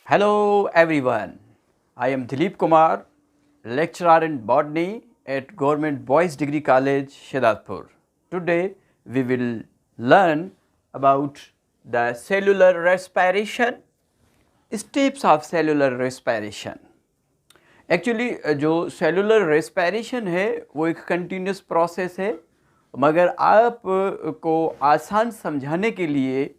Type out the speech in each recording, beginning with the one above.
Hello everyone, I am Dilip Kumar, lecturer in botany at Government Boys Degree College, Shahidapur. Today we will learn about the cellular respiration, steps of cellular respiration. Actually जो cellular respiration है वो एक continuous process है, मगर आप को आसान समझाने के लिए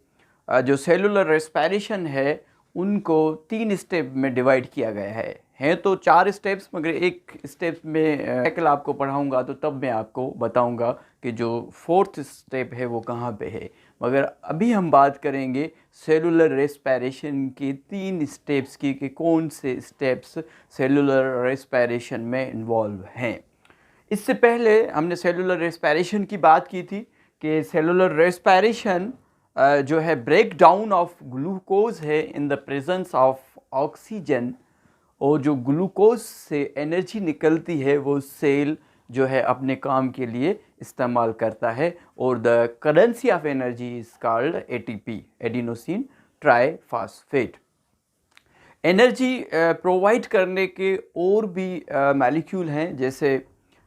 जो सेलुलर रेस्पिरेशन है उनको 3 स्टेप में डिवाइड किया गया है तो 4 स्टेप्स, मगर एक स्टेप में साइकिल आपको पढ़ाऊंगा तो तब मैं आपको बताऊंगा कि जो 4th स्टेप है वो कहाँ पे है। मगर अभी हम बात करेंगे सेलुलर रेस्पिरेशन के 3 स्टेप्स की कि कौन से स्टेप्स सेलुलर रेस्पिरेशन में इन्वॉल्व हैं। इससे पहले हमने सेलुलर रेस्पिरेशन की बात की थी कि सेलुलर रेस्पिरेशन जो है ब्रेक डाउन ऑफ ग्लूकोज है in the presence of oxygen, और जो ग्लूकोज से एनर्जी निकलती है वो सेल जो है अपने काम के लिए इस्तेमाल करता है, और the currency of energy is called ATP, adenosine triphosphate. Energy provide करने के और भी मॉलिक्यूल हैं, जैसे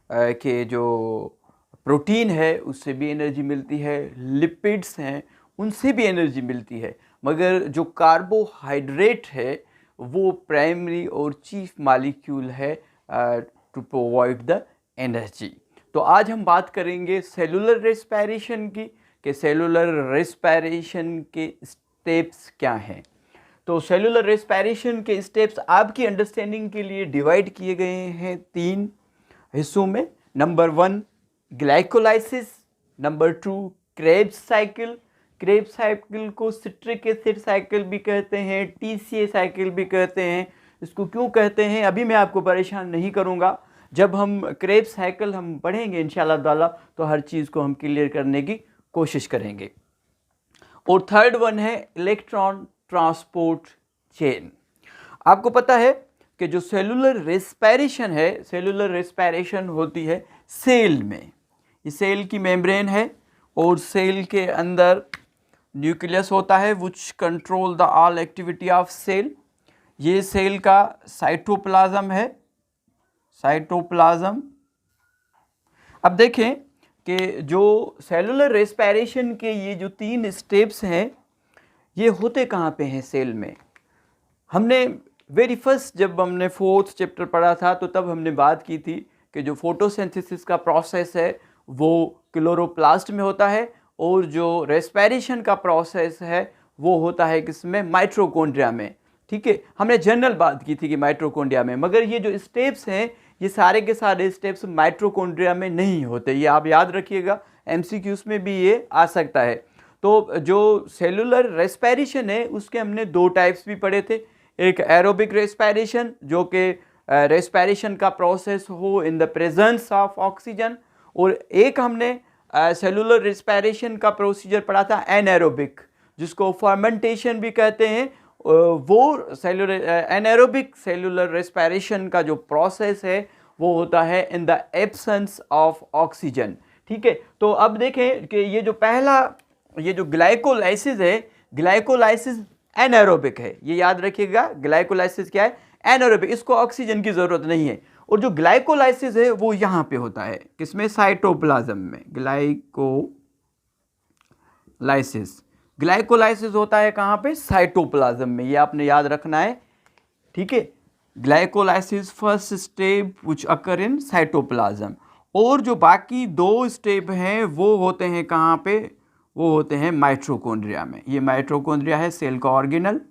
कि जो प्रोटीन है उससे भी एनर्जी मिलती है, लिपिड्स हैं उनसे भी एनर्जी मिलती है, मगर जो कार्बोहाइड्रेट है वो प्राइमरी और चीफ मॉलिक्यूल है टू प्रोवाइड द एनर्जी। तो आज हम बात करेंगे सेलुलर रेस्पिरेशन की कि सेलुलर रेस्पिरेशन के स्टेप्स क्या हैं। तो सेलुलर रेस्पिरेशन के स्टेप्स आपकी अंडरस्टैंडिंग के लिए डिवाइड किए गए हैं 3 हिस्सों में। Number 1 glycolysis, number 2 Krebs cycle, Krebs cycle को सिट्रिक एसिड साइकिल भी कहते हैं, टीसीए साइकिल भी कहते हैं। इसको क्यों कहते हैं अभी मैं आपको परेशान नहीं करूंगा, जब हम क्रेब्स साइकिल हम पढ़ेंगे इंशाल्लाह ताला तो हर चीज़ को हम क्लियर करने की कोशिश करेंगे। और थर्ड वन है इलेक्ट्रॉन ट्रांसपोर्ट चेन। आपको पता है कि जो सेलुलर रेस्पिरेशन है, सेलुलर रेस्पिरेशन होती है सेल में। ये सेल की मेम्ब्रेन है और सेल के अंदर न्यूक्लियस होता है which control the all activity of cell. ये सेल का साइटोप्लाज्म है, साइटोप्लाज्म। अब देखें कि जो सेलुलर रेस्पिरेशन के ये जो 3 स्टेप्स हैं ये होते कहाँ पे हैं सेल में। हमने वेरी फर्स्ट जब हमने 4th चैप्टर पढ़ा था तो तब हमने बात की थी कि जो फोटोसिंथेसिस का प्रोसेस है वो क्लोरोप्लास्ट में होता है, और जो रेस्पिरेशन का प्रोसेस है वो होता है किसमें, माइटोकॉन्ड्रिया में। ठीक है, हमने जनरल बात की थी कि माइटोकॉन्ड्रिया में, मगर ये जो स्टेप्स हैं ये सारे के सारे स्टेप्स माइटोकॉन्ड्रिया में नहीं होते, ये आप याद रखिएगा, एमसीक्यूज में भी ये आ सकता है। तो जो सेलुलर रेस्पिरेशन है उसके हमने 2 टाइप्स भी पढ़े थे, एक एरोबिक रेस्पिरेशन जो कि रेस्पिरेशन का प्रोसेस हो in the presence of oxygen, और एक हमने सेलुलर रेस्पिरेशन का प्रोसीजर पढ़ा था एनएरोबिक जिसको फर्मेंटेशन भी कहते हैं। वो सेलुलर एनएरोबिक सेलुलर रेस्पिरेशन का जो प्रोसेस है वो होता है in the absence of oxygen. ठीक है, तो अब देखें कि ये जो पहला ये जो ग्लाइकोलाइसिस है, ग्लाइकोलाइसिस एनएरोबिक है, ये याद रखिएगा। ग्लाइकोलाइसिस क्या है, एनएरोबिक, इसको ऑक्सीजन की जरूरत नहीं है। और जो ग्लाइकोलाइसिस है वो यहाँ पे होता है किसमें, साइटोप्लाज्म में। ग्लाइकोलाइसिस, ग्लाइकोलाइसिस होता है कहाँ पे, साइटोप्लाज्म में, ये आपने याद रखना है। ठीक है, glycolysis first step which occur in cytoplasm, और जो बाकी 2 स्टेप हैं वो होते हैं कहाँ पे, वो होते हैं माइटोकॉन्ड्रिया में। ये माइटोकॉन्ड्रिया है सेल का ऑर्गेनल,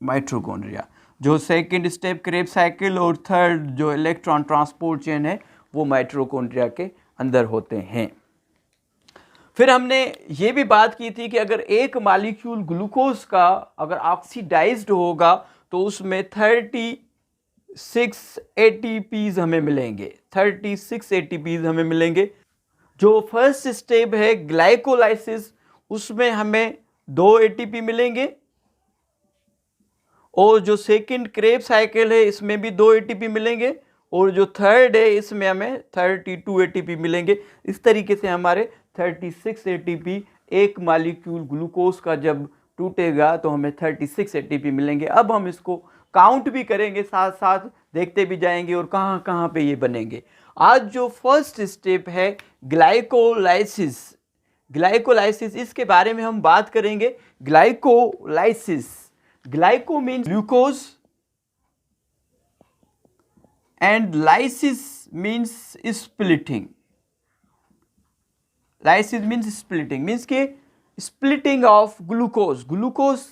माइटोकॉन्ड्रिया। जो सेकंड स्टेप क्रेब्स साइकिल और थर्ड जो इलेक्ट्रॉन ट्रांसपोर्ट चेन है वो माइटोकॉन्ड्रिया के अंदर होते हैं। फिर हमने ये भी बात की थी कि अगर एक मॉलिक्यूल ग्लूकोज का अगर ऑक्सीडाइज्ड होगा तो उसमें 36 एटीपीज हमें मिलेंगे, 36 एटीपीज हमें मिलेंगे। जो फर्स्ट स्टेप है ग्लाइकोलाइसिस उसमें हमें 2 एटीपी मिलेंगे, और जो सेकंड क्रेब साइकिल है इसमें भी 2 एटीपी मिलेंगे, और जो थर्ड है इसमें हमें 32 एटीपी मिलेंगे। इस तरीके से हमारे 36 एटीपी एक मालिक्यूल ग्लूकोज का जब टूटेगा तो हमें 36 एटीपी मिलेंगे। अब हम इसको काउंट भी करेंगे, साथ साथ देखते भी जाएंगे और कहाँ कहाँ पे ये बनेंगे। आज जो फर्स्ट स्टेप है ग्लाइकोलाइसिस, ग्लाइकोलाइसिस इसके बारे में हम बात करेंगे। Glycolysis, glyco means glucose and lysis means splitting. Lysis means splitting, means के splitting of glucose, glucose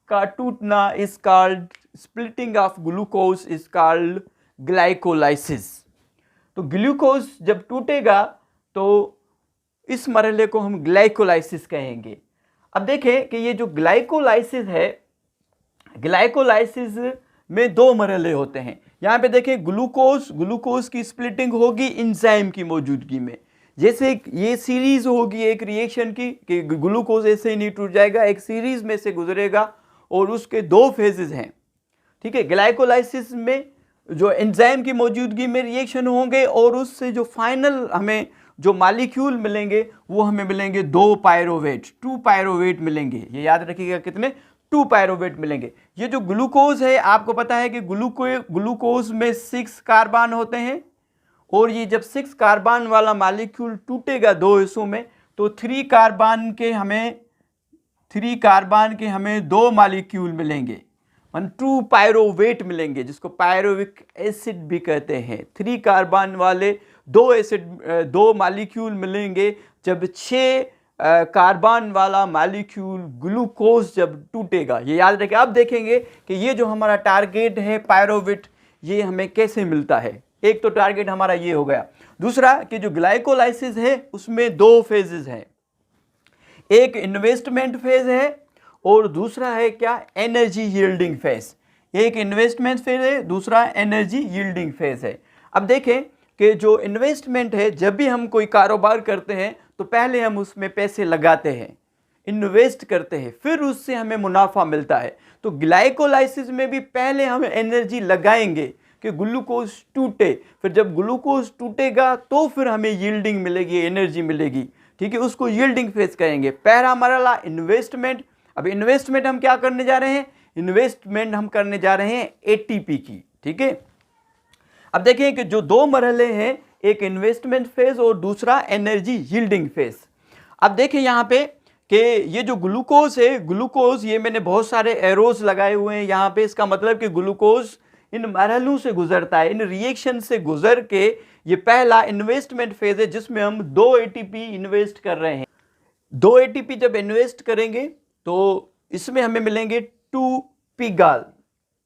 का टूटना is called splitting of glucose is called glycolysis। तो ग्लूकोज जब टूटेगा तो इस मरहले को हम ग्लाइकोलाइसिस कहेंगे। अब देखें कि ये जो ग्लाइकोलाइसिस है, ग्लाइकोलाइसिस में दो मरहले होते हैं। यहाँ पे देखें ग्लूकोज की स्प्लिटिंग होगी एंजाइम की मौजूदगी में। जैसे ये सीरीज होगी एक रिएक्शन की कि ग्लूकोज ऐसे ही नहीं टूट जाएगा, एक सीरीज में से गुजरेगा और उसके दो फेजेस हैं, ठीक है। ग्लाइकोलाइसिस में जो एंजाइम की मौजूदगी में रिएक्शन होंगे और उससे जो फाइनल हमें जो मॉलिक्यूल मिलेंगे वो हमें मिलेंगे 2 पायरोवेट मिलेंगे। ये याद रखिएगा कितने, 2 पायरोवेट मिलेंगे। ये जो ग्लूकोज है आपको पता है कि ग्लूकोज में 6 कार्बन होते हैं और ये जब 6 कार्बन वाला मॉलिक्यूल टूटेगा 2 हिस्सों में तो 3 कार्बन के हमें 2 मॉलिक्यूल मिलेंगे, 2 पायरोवेट मिलेंगे, जिसको पायरोविक एसिड भी कहते हैं। 3 कार्बन वाले 2 मॉलिक्यूल मिलेंगे जब 6 कार्बन वाला मॉलिक्यूल ग्लूकोज जब टूटेगा। ये याद रखें। अब देखेंगे कि ये जो हमारा टारगेट है पायरोवेट, ये हमें कैसे मिलता है। एक तो टारगेट हमारा ये हो गया। दूसरा कि जो ग्लाइकोलाइसिस है उसमें 2 फेजेस हैं, एक इन्वेस्टमेंट फेज है और दूसरा है क्या, एनर्जी यील्डिंग फेज। एक इन्वेस्टमेंट फेज है, दूसरा एनर्जी यील्डिंग फेज है। अब देखें कि जो इन्वेस्टमेंट है, जब भी हम कोई कारोबार करते हैं तो पहले हम उसमें पैसे लगाते हैं, इन्वेस्ट करते हैं, फिर उससे हमें मुनाफा मिलता है। तो ग्लाइकोलाइसिस में भी पहले हम एनर्जी लगाएंगे कि ग्लूकोज टूटे, फिर जब ग्लूकोज टूटेगा तो फिर हमें यील्डिंग मिलेगी, एनर्जी मिलेगी, ठीक है। उसको यील्डिंग फेज कहेंगे। पहला मरहला इन्वेस्टमेंट। अब इन्वेस्टमेंट हम क्या करने जा रहे हैं, इन्वेस्टमेंट हम करने जा रहे हैं एटीपी की, ठीक है। अब देखें कि जो 2 मरहले हैं, एक इन्वेस्टमेंट फेज और दूसरा एनर्जी यील्डिंग फेज। अब देखें यहाँ पे कि ये जो ग्लूकोज है, ग्लूकोज ये मैंने बहुत सारे एरोज लगाए हुए हैं यहाँ पे। इसका मतलब कि ग्लूकोज इन मरहलों से गुजरता है, इन रिएक्शन से गुजर के ये पहला इन्वेस्टमेंट फेज है जिसमें हम 2 एटीपी इन्वेस्ट कर रहे हैं। 2 एटीपी जब इन्वेस्ट करेंगे तो इसमें हमें मिलेंगे 2 पिगाल,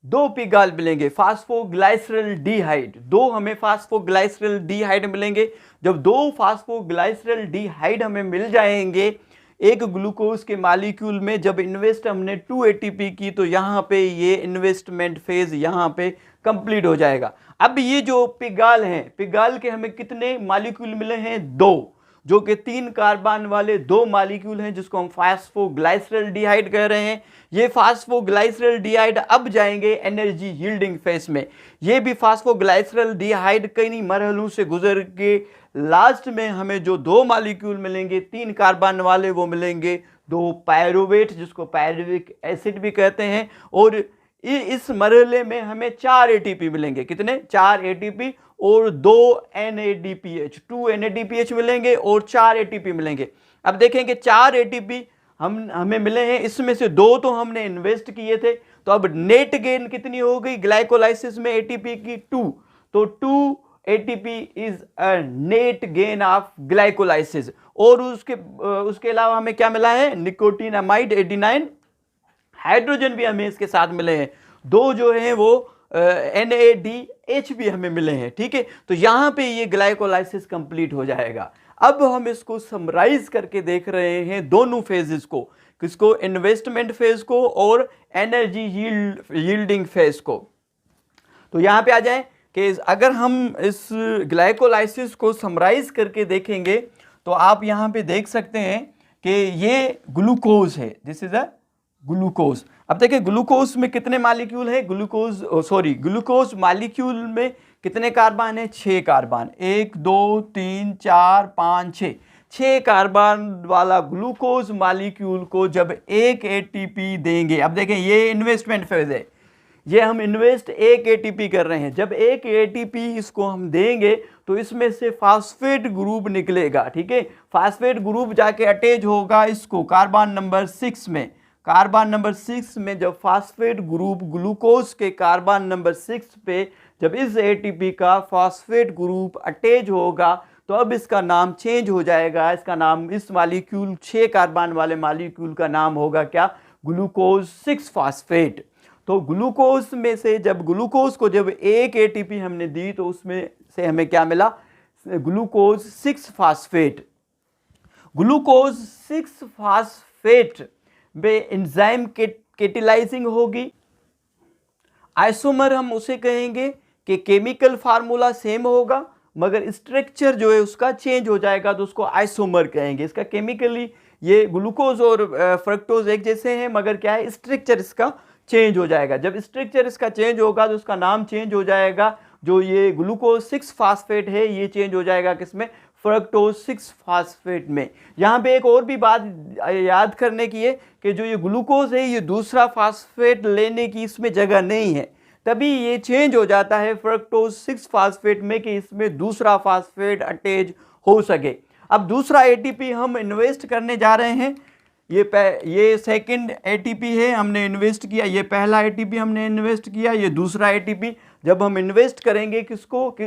2 पिगाल मिलेंगे, फास्फोग्लाइसरल्डिहाइड। 2 हमें फास्फोग्लाइसरल्डिहाइड मिलेंगे। जब 2 फास्फोग्लाइसरल्डिहाइड हमें मिल जाएंगे एक ग्लूकोज के मॉलिक्यूल में, जब इन्वेस्ट हमने 2 एटीपी की तो यहाँ पे ये इन्वेस्टमेंट फेज यहाँ पे कंप्लीट हो जाएगा। अब ये जो पिगाल हैं, पिगाल के हमें कितने मॉलिक्यूल मिले हैं, 2, जो कि 3 कार्बन वाले 2 मॉलिक्यूल हैं जिसको हम फास्फोग्लाइसरल्डिहाइड कह रहे हैं। ये फास्फोग्लाइसरल्डिहाइड अब जाएंगे एनर्जी यील्डिंग फेज में। ये भी फास्फोग्लाइसरल्डिहाइड कई मरहलों से गुजर के लास्ट में हमें जो 2 मॉलिक्यूल मिलेंगे 3 कार्बन वाले, वो मिलेंगे 2 पायरोवेट, जिसको पायरोविक एसिड भी कहते हैं। और इस मरहले में हमें 4 एटीपी मिलेंगे। कितने, 4 एटीपी और 2 NADPH, 2 NADPH मिलेंगे और 4 एटीपी मिलेंगे। अब देखेंगे 4 एटीपी हमें मिले हैं, इसमें से 2 तो हमने इन्वेस्ट किए थे, तो अब नेट गेन कितनी हो गई ग्लाइकोलाइसिस में एटीपी की, 2। तो 2 ATP is a net gain of glycolysis. और उसके अलावा हमें क्या मिला है, निकोटिनामाइड 89 हाइड्रोजन भी हमें इसके साथ मिले हैं। 2 जो हैं वो NADH भी हमें मिले हैं, ठीक है। तो यहाँ पे ये ग्लाइकोलाइसिस कंप्लीट हो जाएगा। अब हम इसको समराइज करके देख रहे हैं दोनों फेजेस को, किसको, इन्वेस्टमेंट फेज को और एनर्जी यील्डिंग फेज को। तो यहाँ पे आ जाए कि अगर हम इस ग्लाइकोलाइसिस को समराइज करके देखेंगे तो आप यहाँ पे देख सकते हैं कि ये ग्लूकोज है, दिस इज अ ग्लूकोज। अब देखिए ग्लूकोज में कितने मॉलिक्यूल है, ग्लूकोज मॉलिक्यूल में कितने कार्बन है, 6 कार्बन, 1 2 3 4 5 6, 6 कार्बन वाला ग्लूकोज मॉलिक्यूल को जब 1 एटीपी देंगे, अब देखें ये इन्वेस्टमेंट फेज है, ये हम इन्वेस्ट 1 एटीपी कर रहे हैं, जब 1 एटीपी इसको हम देंगे तो इसमें से फास्फेट ग्रुप निकलेगा, ठीक है। फास्फेट ग्रुप जाके अटैच होगा इसको कार्बन नंबर 6 में, कार्बन नंबर 6 में जब फास्फेट ग्रुप ग्लूकोज के कार्बन नंबर 6 पे जब इस एटीपी का फास्फेट ग्रुप अटैच होगा तो अब इसका नाम चेंज हो जाएगा, इसका नाम, इस मॉलिक्यूल 6 कार्बन वाले मॉलिक्यूल का नाम होगा क्या, ग्लूकोज 6 फास्फेट। तो ग्लूकोज में से जब ग्लूकोज को जब 1 एटीपी हमने दी तो उसमें से हमें क्या मिला, ग्लूकोज 6 फास्फेट। ग्लूकोज 6 फास्फेट में एंजाइम कैटालाइजिंग होगी, आइसोमर हम उसे कहेंगे कि केमिकल फार्मूला सेम होगा मगर स्ट्रक्चर जो है उसका चेंज हो जाएगा तो उसको आइसोमर कहेंगे। इसका केमिकली ये ग्लूकोज और फ्रक्टोज एक जैसे हैं मगर क्या है, स्ट्रक्चर इसका चेंज हो जाएगा। जब स्ट्रक्चर इसका चेंज होगा तो उसका नाम चेंज हो जाएगा, जो ये ग्लूकोज 6 फास्फेट है ये चेंज हो जाएगा किसमें, फ्रक्टोज 6 फास्फेट में। यहाँ पे एक और भी बात याद करने की है कि जो ये ग्लूकोज है ये दूसरा फास्फेट लेने की इसमें जगह नहीं है, तभी ये चेंज हो जाता है फ्रक्टोज 6 फास्फेट में कि इसमें दूसरा फास्फेट अटैच हो सके। अब दूसरा एटीपी हम इन्वेस्ट करने जा रहे हैं, ये सेकंड एटीपी है हमने इन्वेस्ट किया, ये पहला एटीपी हमने इन्वेस्ट किया, ये दूसरा एटीपी जब हम इन्वेस्ट करेंगे किसको, कि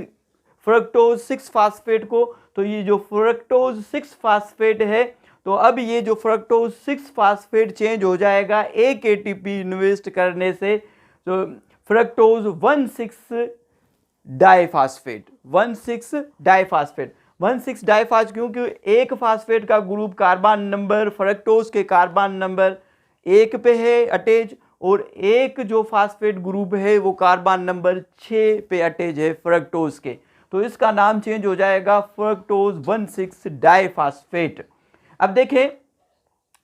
फ्रक्टोज 6 फास्फेट को, तो ये जो फ्रक्टोज 6 फास्फेट है तो अब ये जो फ्रक्टोज 6 फास्फेट चेंज हो जाएगा 1 एटीपी इन्वेस्ट करने से, तो फ्रक्टोज 1,6 डाइफास्फेट, 1,6 डाइफास्फेट, 1,6 डाइफास, क्योंकि एक फास्फेट का ग्रुप कार्बन नंबर फ्रक्टोज के कार्बन नंबर 1 पे है अटैच और एक जो फास्फेट ग्रुप है वो कार्बन नंबर 6 पे अटैच है फ्रक्टोज के, तो इसका नाम चेंज हो जाएगा फ्रक्टोज 1,6 डाइफास्फेट। अब देखें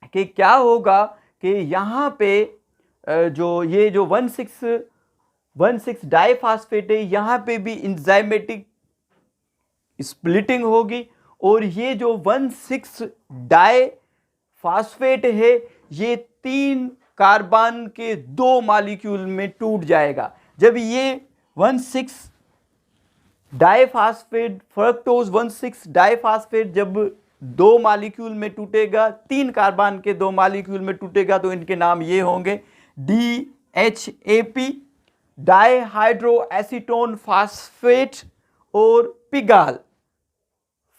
कि क्या होगा कि यहाँ पे जो ये जो 1,6 डाइफास्फेट है यहाँ पे भी इंजाइमेटिक स्प्लिटिंग होगी और ये जो 1,6 डाइफास्फेट है ये 3 कार्बन के 2 मॉलिक्यूल में टूट जाएगा। जब ये 1,6 डाइफास्फेट फ्रक्टोज 1,6 डाइफास्फेट जब 2 मॉलिक्यूल में टूटेगा, 3 कार्बन के 2 मॉलिक्यूल में टूटेगा तो इनके नाम ये होंगे DHAP, डाइहाइड्रोएसीटोन फास्फेट और पिगाल,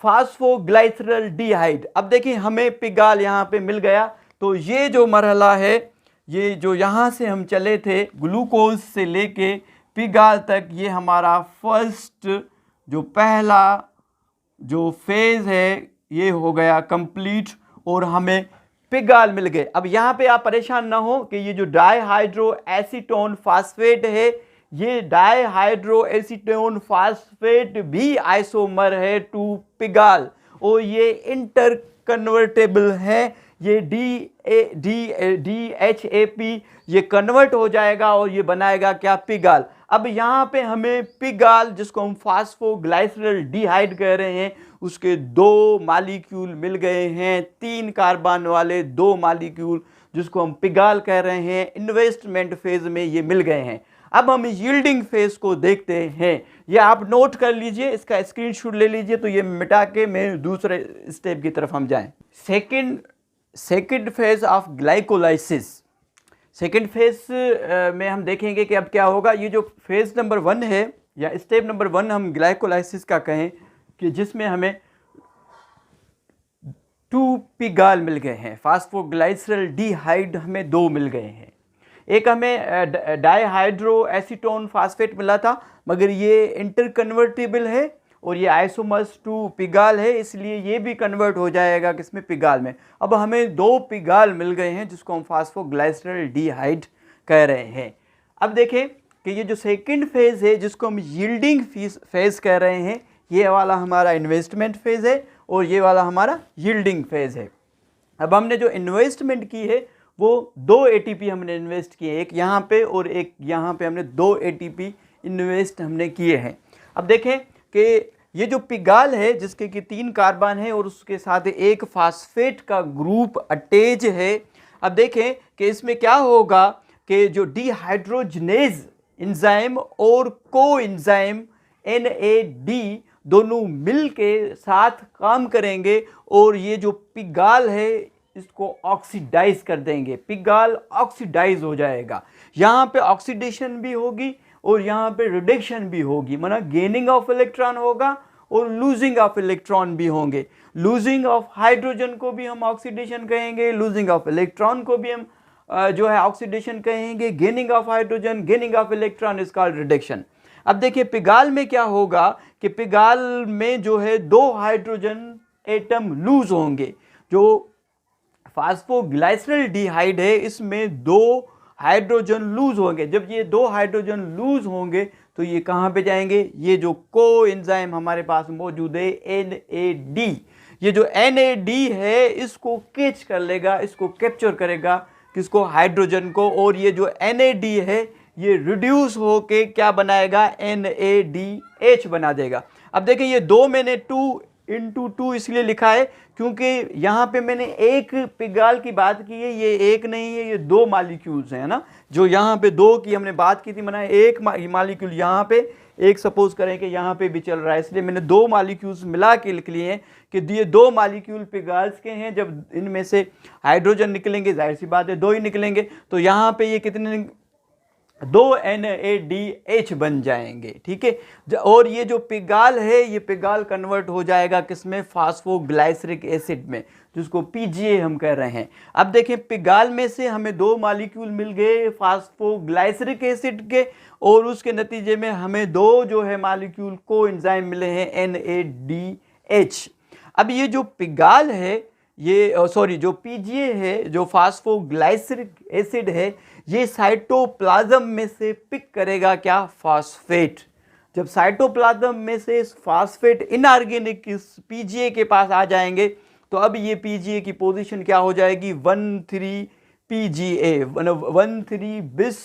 फास्फोग्लाइसरल्डिहाइड। अब देखिए हमें पिगाल यहाँ पे मिल गया, तो ये जो मरहला है, ये जो यहाँ से हम चले थे ग्लूकोज से लेके पिगाल तक, ये हमारा फर्स्ट जो पहला जो फेज है ये हो गया कंप्लीट और हमें पिगाल मिल गए। अब यहाँ पे आप परेशान ना हो कि ये जो डाइहाइड्रोएसीटोन फास्फेट है ये डाइहाइड्रोएसीटोन फास्फेट भी आइसोमर है टू पिगाल और ये इंटर कन्वर्टेबल है, ये DHAP ये कन्वर्ट हो जाएगा और ये बनाएगा क्या, पिगाल। अब यहाँ पे हमें पिगाल जिसको हम फास्फोग्लाइसरल्डिहाइड कह रहे हैं उसके 2 मॉलिक्यूल मिल गए हैं, 3 कार्बन वाले 2 मॉलिक्यूल जिसको हम पिगाल कह रहे हैं, इन्वेस्टमेंट फेज में ये मिल गए हैं। अब हम यील्डिंग फेज को देखते हैं, ये आप नोट कर लीजिए, इसका स्क्रीनशॉट ले लीजिए तो ये मिटा के मैं दूसरे स्टेप की तरफ हम जाएं। Second phase of glycolysis, second phase में हम देखेंगे कि अब क्या होगा। ये जो फेज नंबर 1 है या स्टेप नंबर 1 हम ग्लाइकोलाइसिस का कहें कि जिसमें हमें 2 पिगाल मिल गए हैं, फास्फोग्लाइसरल्डिहाइड हमें 2 मिल गए हैं, एक हमें डाइहाइड्रोएसीटोन फास्फेट मिला था मगर ये इंटर कन्वर्टेबल है और ये आइसोमर्स टू पिगाल है, इसलिए ये भी कन्वर्ट हो जाएगा किसमें, पिगाल में। अब हमें 2 पिगाल मिल गए हैं जिसको हम फास्फोग्लाइसरल्डिहाइड कह रहे हैं। अब देखें कि ये जो सेकंड फेज है जिसको हम यील्डिंग फेज कह रहे हैं, ये वाला हमारा इन्वेस्टमेंट फेज है और ये वाला हमारा यील्डिंग फेज है। अब हमने जो इन्वेस्टमेंट की है वो 2 एटीपी हमने इन्वेस्ट किए, एक यहाँ पे और एक यहाँ पे, हमने 2 एटीपी इन्वेस्ट हमने किए हैं। अब देखें कि ये जो पिगाल है जिसके कि 3 कार्बन है और उसके साथ एक फास्फेट का ग्रुप अटैच है। अब देखें कि इसमें क्या होगा कि जो डिहाइड्रोजनेज एंजाइम और को एंजाइम NAD दोनों मिल के साथ काम करेंगे और ये जो पिगाल है इसको ऑक्सीडाइज कर देंगे। पिगाल ऑक्सीडाइज हो जाएगा। यहाँ पे ऑक्सीडेशन भी होगी और यहाँ पे रिडक्शन भी होगी, माना गेनिंग ऑफ इलेक्ट्रॉन होगा और लूजिंग ऑफ इलेक्ट्रॉन भी होंगे। लूजिंग ऑफ हाइड्रोजन को भी हम ऑक्सीडेशन कहेंगे, लूजिंग ऑफ इलेक्ट्रॉन को भी हम जो है ऑक्सीडेशन कहेंगे। Gaining of hydrogen, gaining of electron is called reduction. अब देखिए पिगाल में क्या होगा कि पिगाल में जो है 2 हाइड्रोजन एटम लूज होंगे। जो फास्फोग्लाइसरल्डिहाइड है इसमें 2 हाइड्रोजन लूज होंगे। जब ये 2 हाइड्रोजन लूज होंगे तो ये कहाँ पे जाएंगे, ये जो को एंजाइम हमारे पास मौजूद है NAD, ये जो NAD है इसको कैच कर लेगा, इसको कैप्चर करेगा किसको, हाइड्रोजन को, और ये जो NAD है ये रिड्यूस होके क्या बनाएगा, NADH बना देगा। अब देखिए ये 2 मैंने 2 इसलिए लिखा है क्योंकि यहाँ पे मैंने एक पिगाल की बात की है, ये एक नहीं है, ये 2 मॉलिक्यूल्स हैं ना। जो यहाँ पे 2 की हमने बात की थी, माना एक मॉलिक्यूल यहाँ पे, एक सपोज करें कि यहाँ पे भी चल रहा है, इसलिए मैंने 2 मॉलिक्यूल्स मिला के लिख लिए हैं कि ये 2 मॉलिक्यूल पिगाल्स के हैं। जब इनमें से हाइड्रोजन निकलेंगे, जाहिर सी बात है 2 ही निकलेंगे, तो यहाँ पे ये कितने 2 NADH बन जाएंगे, ठीक है। और ये जो पिगाल है ये पिगाल कन्वर्ट हो जाएगा किसमें, फास्फोग्लाइसरिक एसिड में, जिसको PGA हम कह रहे हैं। अब देखें पिगाल में से हमें 2 मॉलिक्यूल मिल गए फास्फोग्लाइसरिक एसिड के, और उसके नतीजे में हमें 2 जो है मॉलिक्यूल को एंजाइम मिले हैं NADH। अब ये जो पिगाल है ये जो PGA है, जो फास्फोग्लाइसरिक एसिड है, ये साइटोप्लाज्म में से पिक करेगा क्या, फास्फेट। जब साइटोप्लाज्म में से फास्फेट इनऑर्गेनिक PGA के पास आ जाएंगे तो अब ये PGA की पोजीशन क्या हो जाएगी, 1,3-PGA, 1,3 बिस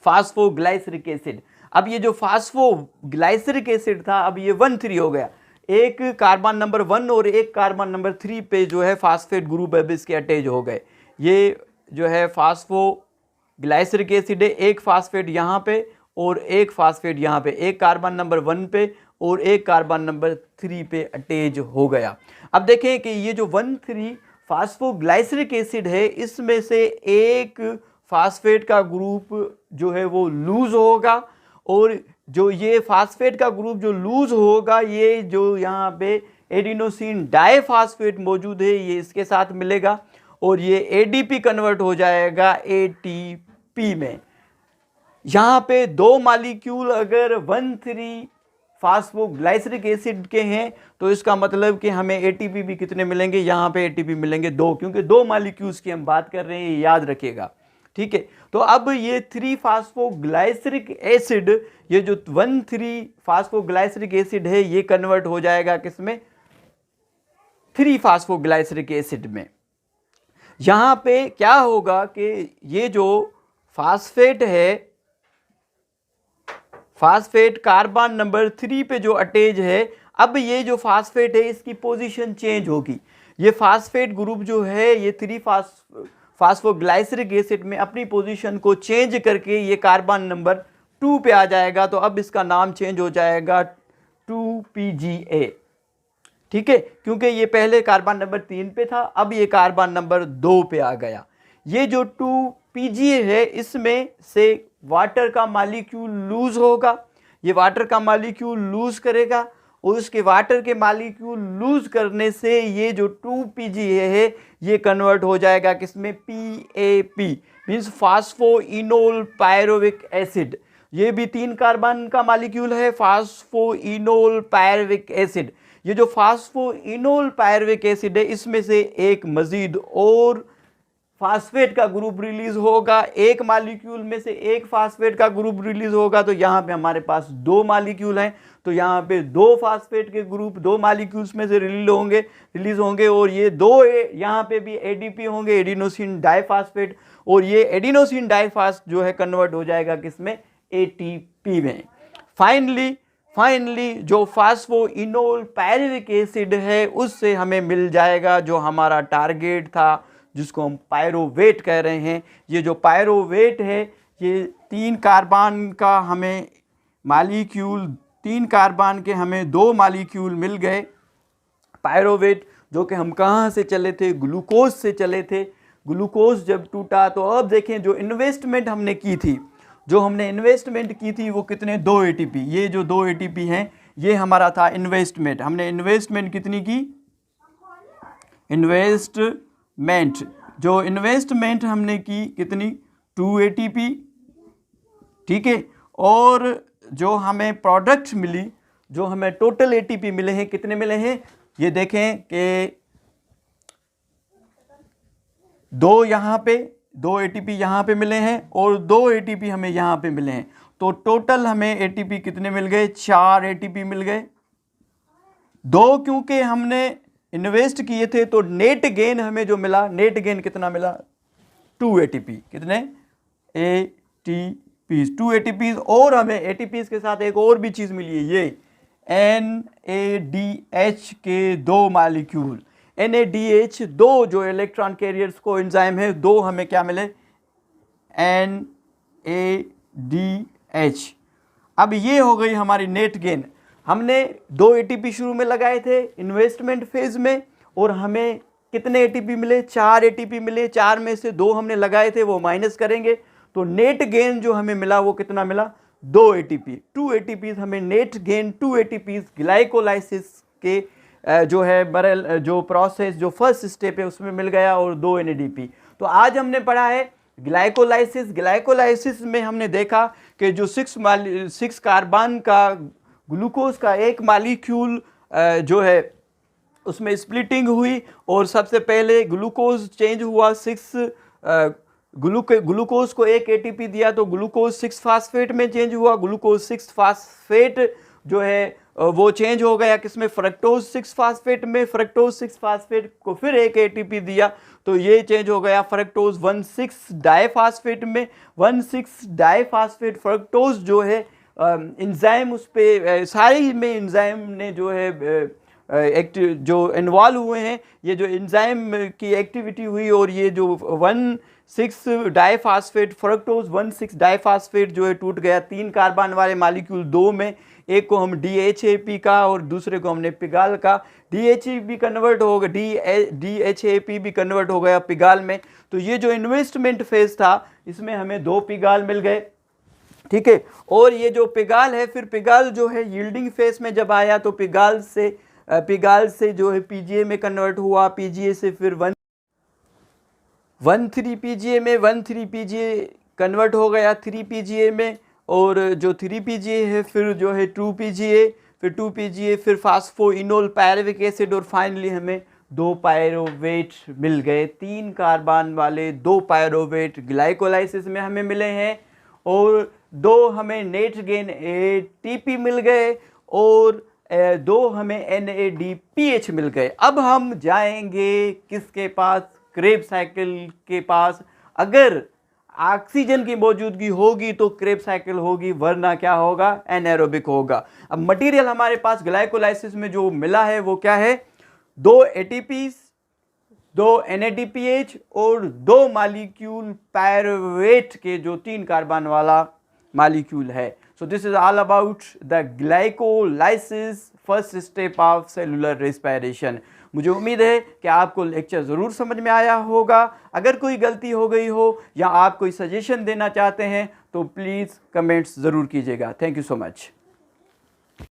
फास्फोग्लाइसरिक एसिड। अब ये जो फास्फोग्लाइसरिक एसिड था अब ये 1,3 हो गया। एक कार्बन नंबर 1 और एक कार्बन नंबर 3 पे जो है फास्फेट ग्रुप अब इसके अटैच हो गए। ये जो है फास्फोग्लाइसरिक एसिड है, एक फास्फेट यहाँ पे और एक फास्फेट यहाँ पे, एक कार्बन नंबर 1 पे और एक कार्बन नंबर 3 पे अटैच हो गया। अब देखें कि ये जो 1,3 फास्फोग्लाइसरिक एसिड है इसमें से एक फास्फेट का ग्रुप जो है वो लूज होगा, और जो ये फास्फेट का ग्रुप जो लूज होगा, ये जो यहाँ पे एडिनोसिन डाइफास्फेट मौजूद है ये इसके साथ मिलेगा और ये ADP कन्वर्ट हो जाएगा ATP में। यहाँ पे 2 मॉलिक्यूल अगर 1,3 फास्फोग्लाइसरिक एसिड के हैं तो इसका मतलब कि हमें ATP भी कितने मिलेंगे, यहाँ पे ATP मिलेंगे 2, क्योंकि 2 मॉलिक्यूल्स की हम बात कर रहे हैं, ये याद रखिएगा, ठीक है। तो अब ये 3 फास्फोग्लाइसरिक एसिड, ये जो 1,3 फास्फोग्लाइसरिक एसिड है ये कन्वर्ट हो जाएगा किसमें, 3 फास्फोग्लाइसरिक एसिड में। यहाँ पे क्या होगा कि ये जो फास्फेट है, फास्फेट कार्बन नंबर 3 पे जो अटैच है, अब ये जो फास्फेट है इसकी पोजीशन चेंज होगी। ये फास्फेट ग्रुप जो है ये 3 फास्फोग्लाइसरिक एसिड में अपनी पोजीशन को चेंज करके ये कार्बन नंबर 2 पे आ जाएगा, तो अब इसका नाम चेंज हो जाएगा 2PGA, ठीक है, क्योंकि ये पहले कार्बन नंबर 3 पे था, अब ये कार्बन नंबर 2 पे आ गया। ये जो 2PGA है इसमें से वाटर का मॉलिक्यूल लूज होगा, ये वाटर का मॉलिक्यूल लूज करेगा और उसके वाटर के मॉलिक्यूल लूज करने से ये जो 2PGA है ये कन्वर्ट हो जाएगा किसमें, PAP, means phosphoenol pyruvic acid. ये भी 3 कार्बन का मॉलिक्यूल है, फास्फोइनोल पायरोविक एसिड। ये जो फास्फोइनोल पायरोविक एसिड है इसमें से एक मजीद और फास्फेट का ग्रुप रिलीज होगा, एक मॉलिक्यूल में से एक फास्फेट का ग्रुप रिलीज होगा, तो यहाँ पे हमारे पास 2 मॉलिक्यूल हैं, तो यहाँ पे 2 फास्फेट के ग्रुप 2 मॉलिक्यूल्स में से रिलीज होंगे और ये 2 यहाँ पे भी ADP होंगे, एडिनोसिन डाइफास्फेट, और ये एडिनोसिन डाइफास्फेट जो है कन्वर्ट हो जाएगा किसमें, ATP में। फाइनली फाइनली जो फास्फोइनोल पायरुविक एसिड है उससे हमें मिल जाएगा जो हमारा टारगेट था, जिसको हम पायरोवेट कह रहे हैं। ये जो पायरोवेट है ये 3 कार्बन का हमें मालिक्यूल, 3 कार्बन के हमें 2 मालिक्यूल मिल गए पायरोवेट, जो कि हम कहाँ से चले थे, ग्लूकोज से चले थे। ग्लूकोज जब टूटा तो अब देखें जो इन्वेस्टमेंट हमने की थी, वो कितने 2 ATP। ये जो 2 ATP हैं ये हमारा था इन्वेस्टमेंट। हमने इन्वेस्टमेंट कितनी की, जो इन्वेस्टमेंट हमने की कितनी 2 ATP, ठीक है। और जो हमें प्रोडक्ट मिली, जो हमें टोटल ATP मिले हैं, कितने मिले हैं ये देखें कि 2 यहाँ पे 2 ATP यहाँ पे मिले हैं और 2 ATP हमें यहाँ पे मिले हैं। तो टोटल हमें ATP कितने मिल गए, 4 ATP मिल गए। 2 क्योंकि हमने इन्वेस्ट किए थे तो नेट गेन हमें जो मिला, नेट गेन कितना मिला 2 ATP। कितने ATPs, 2 ATPs। और हमें ATPs के साथ एक और भी चीज़ मिली है, ये NADH के 2 मालिक्यूल। NADH 2 जो इलेक्ट्रॉन कैरियर्स को एंजाइम है, 2 हमें क्या मिले NADH। अब ये हो गई हमारी नेट गेन। हमने 2 ATP शुरू में लगाए थे इन्वेस्टमेंट फेज में और हमें कितने ATP मिले, 4 ATP मिले। 4 में से 2 हमने लगाए थे, वो माइनस करेंगे तो नेट गेन जो हमें मिला वो कितना मिला, 2 ATP। 2 ATPs हमें नेट गेन, 2 ATPs ग्लाइकोलाइसिस के जो है बरल जो प्रोसेस जो फर्स्ट स्टेप है उसमें मिल गया, और 2 NADP। तो आज हमने पढ़ा है ग्लाइकोलाइसिस में हमने देखा कि जो 6 कार्बन का ग्लूकोज का एक मालिक्यूल जो है उसमें स्प्लिटिंग हुई और सबसे पहले ग्लूकोज चेंज हुआ 6 ग्लूकोज को एक ATP दिया तो ग्लूकोज 6 फास्फेट में चेंज हुआ। ग्लूकोज 6 फास्फेट जो है वो चेंज हो गया किसमें, फ्रक्टोज 6 फास्फेट में। फ्रक्टोज 6 फास्फेट को फिर एक ATP दिया तो ये चेंज हो गया फ्रक्टोज 1,6 डाइफास्फेट में। 1,6 डाइफास्फेट फ्रक्टोज जो है एंजाइम उस पे सारी में एंजाइम ने जो है जो इन्वॉल्व हुए हैं, ये जो एंजाइम की एक्टिविटी हुई और ये जो 1,6 डाइफास्फेट फ्रक्टोज 1,6 डाइफास्फेट जो है टूट गया 3 कार्बन वाले मालिक्यूल 2 में। एक को हम DHAP का और दूसरे को हमने पिगाल का। DHAP कन्वर्ट हो गया, DHAP भी कन्वर्ट हो गया पिगाल में। तो ये जो इन्वेस्टमेंट फेज था इसमें हमें 2 पिगाल मिल गए, ठीक है। और ये जो पिगाल है, फिर पिगाल जो है यील्डिंग फेज में जब आया तो पिगाल से जो है PGA में कन्वर्ट हुआ। PGA से फिर 1,3 PGA में, 1,3 PGA कन्वर्ट हो गया 3 PGA में, और जो 3 PGA है फिर जो है 2 PGA, फिर 2 PGA, फिर फास्फोइनोल पायरुविक एसिड, और फाइनली हमें 2 पायरोवेट मिल गए। 3 कार्बन वाले 2 पायरोवेट ग्लाइकोलाइसिस में हमें मिले हैं, और 2 हमें नेट गेन ATP मिल गए, और 2 हमें NADPH मिल गए। अब हम जाएंगे किसके पास, क्रेब्स साइकिल के पास। अगर ऑक्सीजन की मौजूदगी होगी तो क्रेब्स साइकिल होगी, वरना क्या होगा, एनारोबिक होगा। अब मटेरियल हमारे पास ग्लाइकोलाइसिस में जो मिला है वो क्या है, 2 ATPs, 2 NADPH और 2 मालिक्यूल पायरुवेट के जो 3 कार्बन वाला मालिक्यूल है। So this is all about the glycolysis, first step of cellular respiration. मुझे उम्मीद है कि आपको लेक्चर ज़रूर समझ में आया होगा। अगर कोई गलती हो गई हो या आप कोई सजेशन देना चाहते हैं तो प्लीज़ कमेंट्स ज़रूर कीजिएगा। Thank you so much.